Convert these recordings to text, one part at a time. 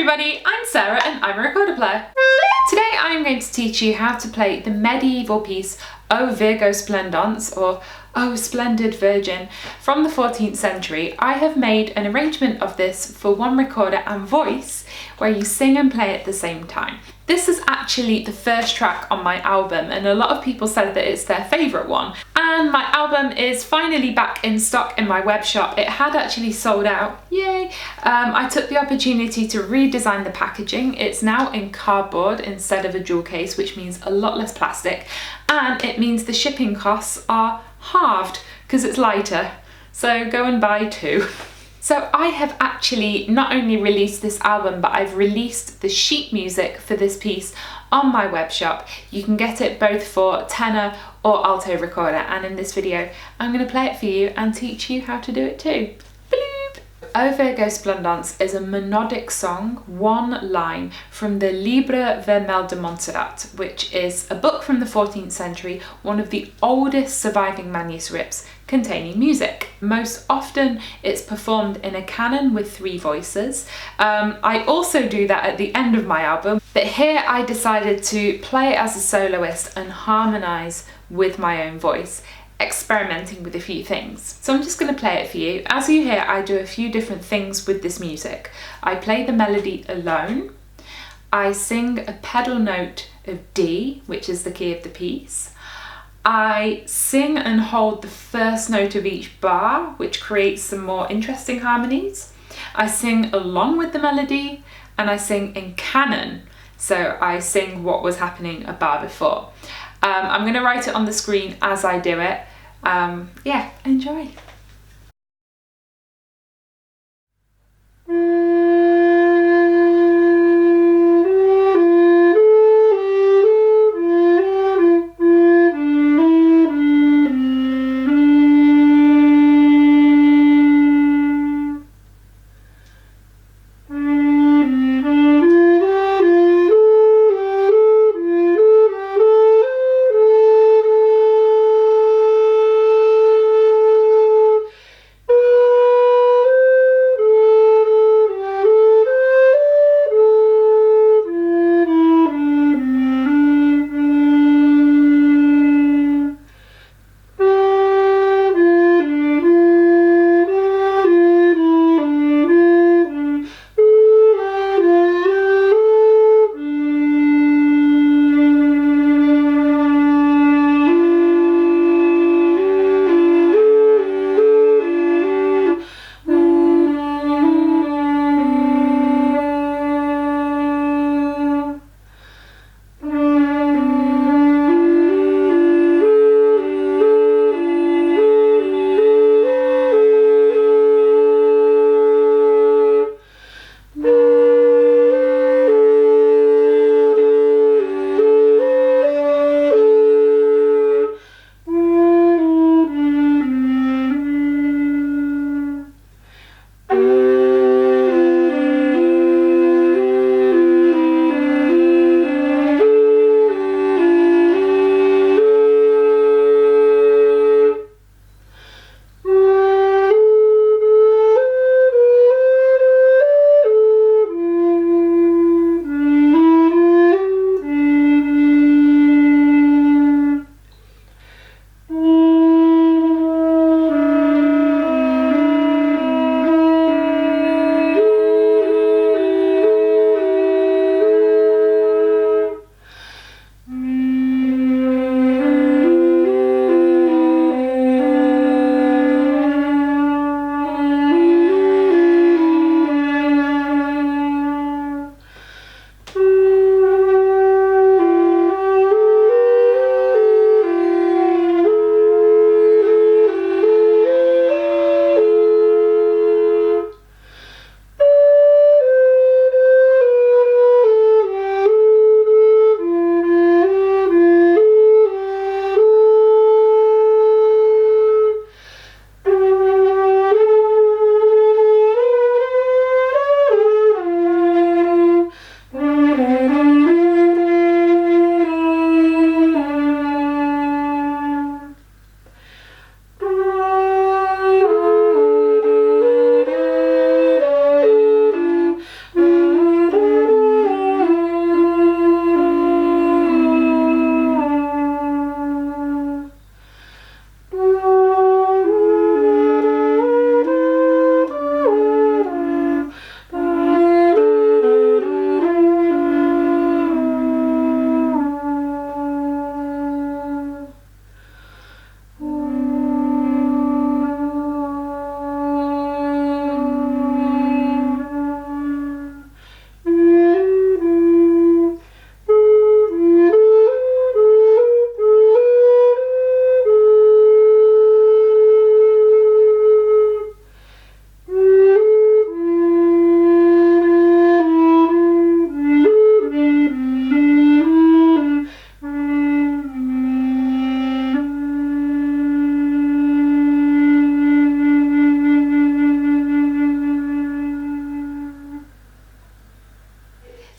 everybody, I'm Sarah and I'm a recorder player. Today I'm going to teach you how to play the medieval piece O Virgo Splendens, or O Splendid Virgin, from the 14th century. I have made an arrangement of this for one recorder and voice where you sing and play at the same time. This is actually the first track on my album and a lot of people said that it's their favourite one. And my album is finally back in stock in my web shop. It had actually sold out, yay! I took the opportunity to redesign the packaging. It's now in cardboard instead of a jewel case, which means a lot less plastic, and it means the shipping costs are halved because it's lighter. So go and buy two. So I have actually not only released this album, but I've released the sheet music for this piece on my web shop. You can get it both for tenor or alto recorder, and in this video I'm going to play it for you and teach you how to do it too. Bloop! O Virgo Splendens is a monodic song, one line, from the Llibre Vermell de Montserrat, which is a book from the 14th century, one of the oldest surviving manuscripts containing music. Most often it's performed in a canon with 3 voices. I also do that at the end of my album, but here I decided to play it as a soloist and harmonise with my own voice, experimenting with a few things. So I'm just going to play it for you. As you hear, I do a few different things with this music. I play the melody alone. I sing a pedal note of D, which is the key of the piece. I sing and hold the first note of each bar, which creates some more interesting harmonies. I sing along with the melody, and I sing in canon. So I sing what was happening a bar before. I'm going to write it on the screen as I do it. Yeah, enjoy.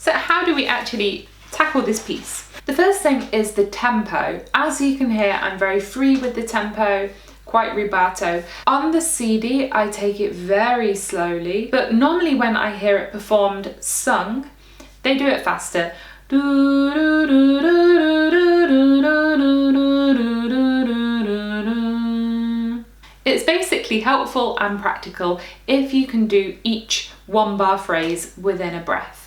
So how do we actually tackle this piece? The first thing is the tempo. As you can hear, I'm very free with the tempo, quite rubato. On the CD, I take it very slowly, but normally when I hear it performed sung, they do it faster. It's basically helpful and practical if you can do each one-bar phrase within a breath.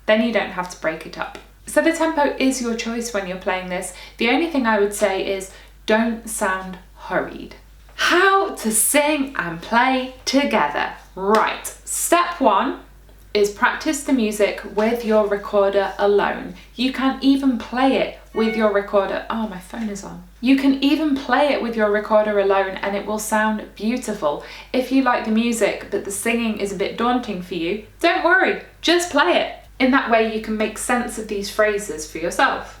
Then you don't have to break it up. So the tempo is your choice when you're playing this. The only thing I would say is don't sound hurried. How to sing and play together. Right, step one is practice the music with your recorder alone. You can even play it with your recorder. Oh, my phone is on. You can even play it with your recorder alone and it will sound beautiful. If you like the music but the singing is a bit daunting for you, don't worry, just play it. In that way you can make sense of these phrases for yourself.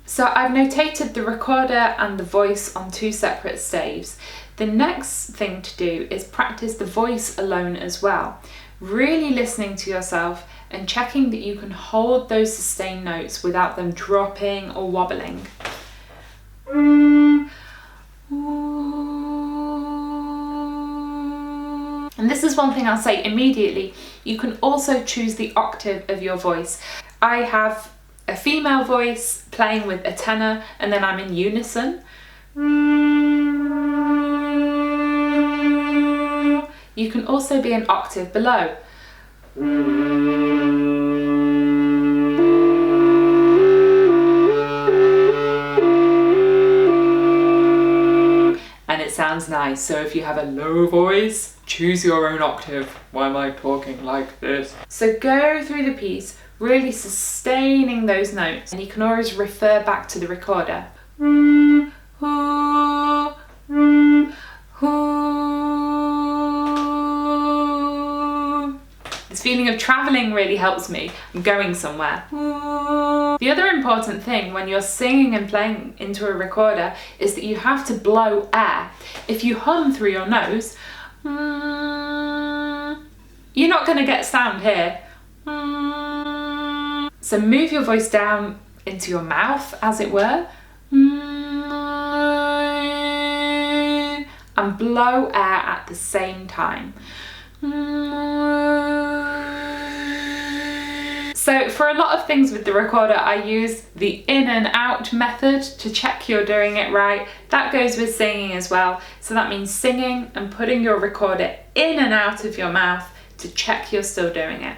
So I've notated the recorder and the voice on two separate staves. The next thing to do is practice the voice alone as well. Really listening to yourself and checking that you can hold those sustained notes without them dropping or wobbling. And this is one thing I'll say immediately. You can also choose the octave of your voice. I have a female voice playing with a tenor and then I'm in unison. You can also be an octave below. And it sounds nice, so if you have a low voice, choose your own octave. Why am I talking like this? So go through the piece, really sustaining those notes, and you can always refer back to the recorder. This feeling of travelling really helps me. I'm going somewhere. The other important thing when you're singing and playing into a recorder is that you have to blow air. If you hum through your nose, you're not going to get sound here. So move your voice down into your mouth, as it were, and blow air at the same time. So for a lot of things with the recorder, I use the in and out method to check you're doing it right. That goes with singing as well. So that means singing and putting your recorder in and out of your mouth to check you're still doing it.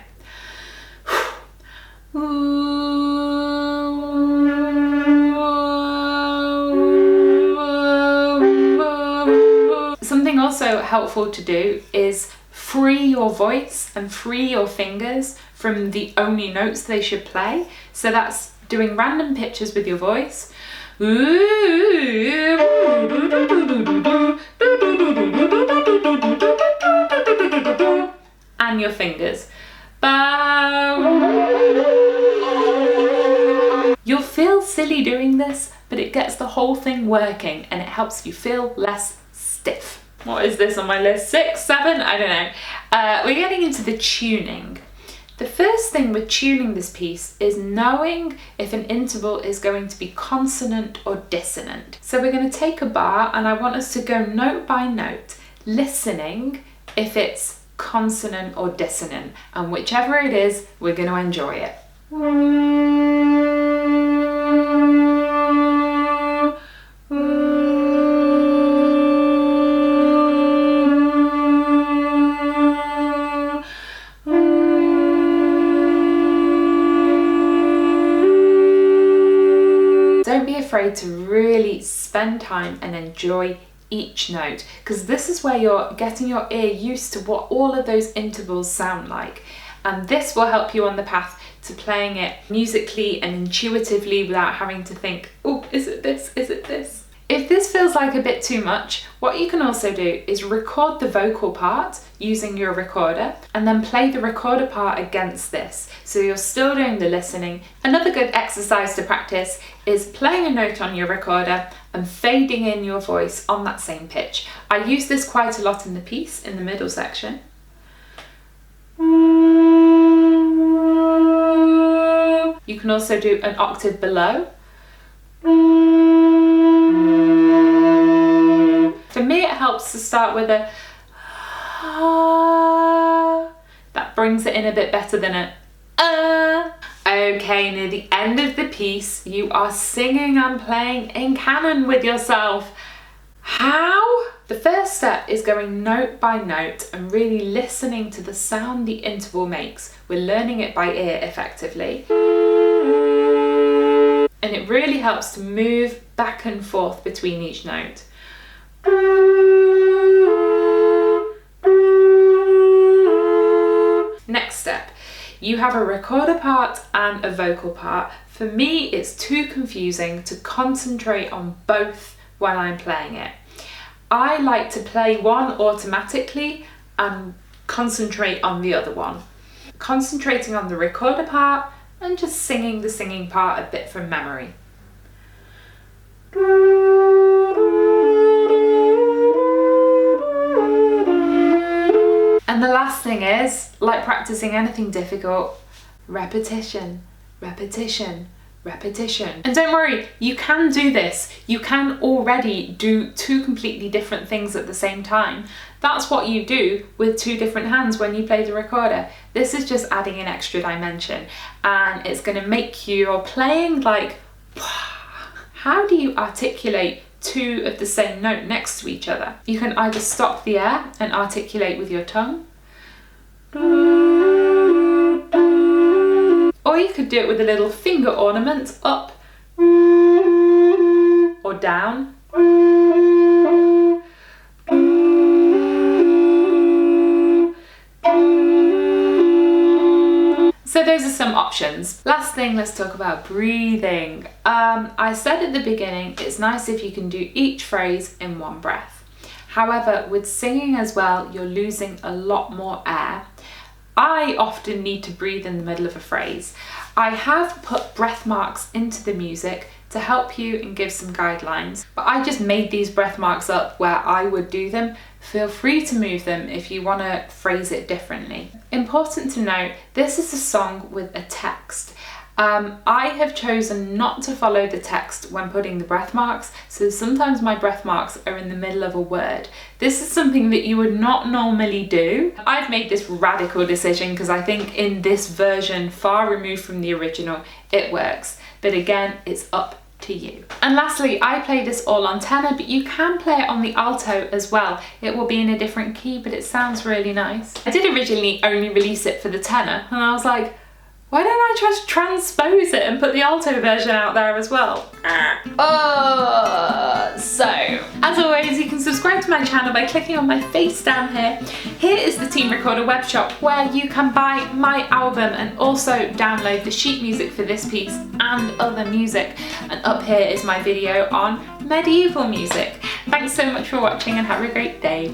Something also helpful to do is free your voice and free your fingers from the only notes they should play. So that's doing random pitches with your voice. And your fingers. You'll feel silly doing this, but it gets the whole thing working and it helps you feel less stiff. What is this on my list? 6, 7? I don't know. We're getting into the tuning. The first thing with tuning this piece is knowing if an interval is going to be consonant or dissonant. So we're going to take a bar and I want us to go note by note, listening if it's consonant or dissonant, and whichever it is, we're going to enjoy it. Don't be afraid to really spend time and enjoy each note, because this is where you're getting your ear used to what all of those intervals sound like, and this will help you on the path to playing it musically and intuitively without having to think, oh, is it this, is it this? If this feels like a bit too much, what you can also do is record the vocal part using your recorder and then play the recorder part against this. So you're still doing the listening. Another good exercise to practice is playing a note on your recorder and fading in your voice on that same pitch. I use this quite a lot in the piece, in the middle section. You can also do an octave below. For me, it helps to start with a that brings it in a bit better than a Okay, near the end of the piece, you are singing and playing in canon with yourself. How? The first step is going note by note and really listening to the sound the interval makes. We're learning it by ear effectively. And it really helps to move back and forth between each note. Next step, you have a recorder part and a vocal part. For me, it's too confusing to concentrate on both when I'm playing it. I like to play one automatically and concentrate on the other one. Concentrating on the recorder part and just singing the singing part a bit from memory. And the last thing is, like practicing anything difficult, repetition, repetition, repetition. And don't worry, you can do this. You can already do two completely different things at the same time. That's what you do with two different hands when you play the recorder. This is just adding an extra dimension, and it's going to make your playing like, how do you articulate two of the same note next to each other? You can either stop the air and articulate with your tongue, or you could do it with a little finger ornament up or down. So those are some options. Last thing, let's talk about breathing. I said at the beginning, it's nice if you can do each phrase in one breath. However, with singing as well, you're losing a lot more air. I often need to breathe in the middle of a phrase. I have put breath marks into the music to help you and give some guidelines, but I just made these breath marks up where I would do them. Feel free to move them if you want to phrase it differently. Important to note, this is a song with a text. I have chosen not to follow the text when putting the breath marks, so sometimes my breath marks are in the middle of a word. This is something that you would not normally do. I've made this radical decision because I think in this version, far removed from the original, it works. But again, it's up to you. And lastly, I play this all on tenor, but you can play it on the alto as well. It will be in a different key, but it sounds really nice. I did originally only release it for the tenor, and I was like, why don't I just transpose it and put the alto version out there as well? So, as always, you can subscribe to my channel by clicking on my face down here. Here is the Team Recorder webshop where you can buy my album and also download the sheet music for this piece and other music. And up here is my video on medieval music. Thanks so much for watching and have a great day.